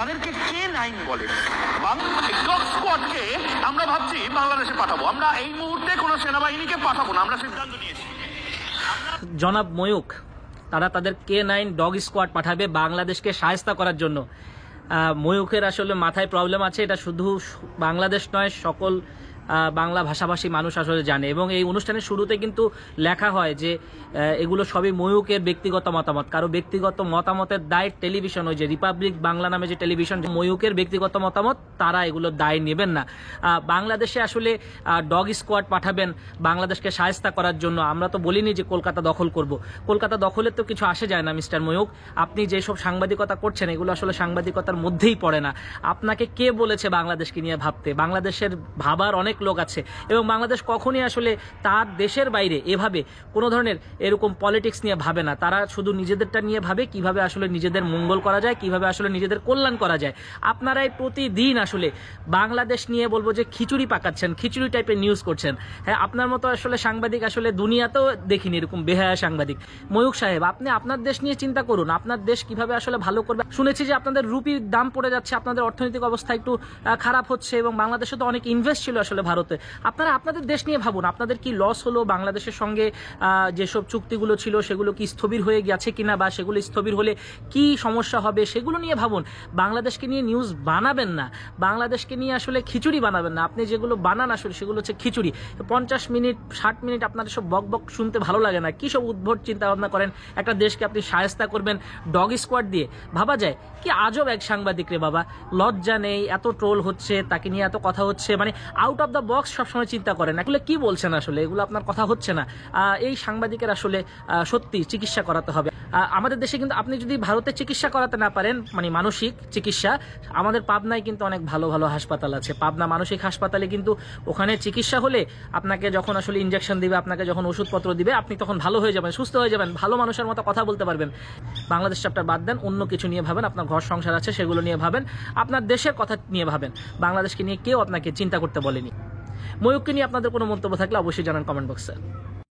তাদেরকে K9 বলে। Dog স্কোয়াডকে আমরা ভাবছি বাংলাদেশে পাঠাবো। আমরা এই মুহূর্তে কোনো সেনাবাহিনীকে পাঠাবো না, আমরা সিদ্ধান্ত নিয়েছি। জনাব ময়ূক তারা তাদের K9 ডগ স্কোয়াড পাঠাবে বাংলাদেশকে শায়েস্তা করার জন্য। ময়ূকের আসলে মাথায় প্রবলেম আছে, এটা শুধু বাংলাদেশ নয়, সকল বাংলা ভাষাভাষী মানুষ আসলে জানে। এবং এই অনুষ্ঠানের শুরুতে কিন্তু লেখা হয় যে এগুলো সবই ময়ূকের ব্যক্তিগত মতামত, কারো ব্যক্তিগত মতামতের দায় টেলিভিশন, ওই যে রিপাবলিক বাংলা নামে যে টেলিভিশন, ময়ূকের ব্যক্তিগত মতামত, তারা এগুলো দায় নেবেন না। বাংলাদেশে আসলে ডগ স্কোয়াড পাঠাবেন বাংলাদেশকে শায়েস্তা করার জন্য। আমরা তো বলিনি যে কলকাতা দখল করব। কলকাতা দখলের তো কিছু আসে যায় না মিস্টার ময়ূক। আপনি যেসব সাংবাদিকতা করছেন এগুলো আসলে সাংবাদিকতার মধ্যেই পড়ে না। আপনাকে কে বলেছে বাংলাদেশকে নিয়ে ভাবতে? বাংলাদেশের ভাবার অনেক লোক আছে এবং বাংলাদেশ কখনই আসলে তার দেশের বাইরে এভাবে কোনো ধরনের এরকম পলিটিক্স নিয়ে ভাবে না। তারা শুধু নিজেদেরটা নিয়ে ভাবে কিভাবে আসলে নিজেদের মঙ্গল করা যায়, কিভাবে আসলে নিজেদের কল্যাণ করা যায়। আপনারাই প্রতিদিন আসলে বাংলাদেশ নিয়ে বলবো যে খিচুড়ি পাকাচ্ছেন, খিচুড়ি টাইপের নিউজ করছেন। হ্যাঁ, আপনার মতো আসলে সাংবাদিক আসলে দুনিয়াতেও দেখিনি এরকম বেহায়া সাংবাদিক। ময়ূক সাহেব, আপনি আপনার দেশ নিয়ে চিন্তা করুন, আপনার দেশ কিভাবে আসলে ভালো করবে। শুনেছি যে আপনাদের রুপির দাম পড়ে যাচ্ছে, আপনাদের অর্থনৈতিক অবস্থা একটু খারাপ হচ্ছে এবং বাংলাদেশে তো অনেক ইনভেস্ট ছিল আসলে ভারতে। আপনারা আপনাদের দেশ নিয়ে ভাবুন, আপনাদের কি লস হলো, বাংলাদেশের সঙ্গে যেসব চুক্তিগুলো ছিল সেগুলো কি স্থবির হয়ে গেছে কিনা, বা সেগুলো স্থবির হলে কি সমস্যা হবে সেগুলো নিয়ে ভাবুন। বাংলাদেশকে নিয়ে নিউজ বানাবেন না, বাংলাদেশকে নিয়ে আসলে খিচুড়ি বানাবেন না। আপনি যেগুলো বানান আসলে সেগুলো হচ্ছে খিচুড়ি। 50 মিনিট 60 মিনিট আপনার সব বক বক শুনতে ভালো লাগে না। কি সব উদ্ভট চিন্তা ভাবনা করেন, একটা দেশকে আপনি শায়েস্তা করবেন ডগ স্কোয়াড দিয়ে। ভাবা যায় কি আজব এক সাংবাদিক রে বাবা, লজ্জা নেই, এত ট্রোল হচ্ছে, তাকে নিয়ে এত কথা হচ্ছে, মানে আউট অফ দ্য বক্স সবসময় চিন্তা করেন। এগুলো কি বলছেন আসলে, এগুলো আপনার কথা হচ্ছে না। এই সাংবাদিকের আসলে সত্যি চিকিৎসা করাতে হবে। আমাদের দেশে কিন্তু আপনি যদি ভারতে চিকিৎসা করাতে না পারেন, মানে মানসিক চিকিৎসা, আমাদের পাবনায় কিন্তু অনেক ভালো ভালো হাসপাতাল আছে। পাবনা মানসিক হাসপাতালে কিন্তু ওখানে চিকিৎসা হলে আপনাকে যখন আসলে ইনজেকশন দিবে, আপনাকে যখন ওষুধপত্র দিবে, আপনি তখন ভালো হয়ে যাবেন, সুস্থ হয়ে যাবেন, ভালো মানুষের মতো কথা বলতে পারবেন। বাংলাদেশ চ্যাপ্টার বাদ দেন, অন্য কিছু নিয়ে ভাবেন, আপনার ঘর সংসার আছে সেগুলো নিয়ে ভাবেন, আপনার দেশের কথা নিয়ে ভাবেন। বাংলাদেশকে নিয়ে কেউ আপনাকে চিন্তা করতে বলেনি। ময়ূককে নিয়ে আপনাদের কোনো মন্তব্য থাকলে অবশ্যই জানান কমেন্ট বক্সে।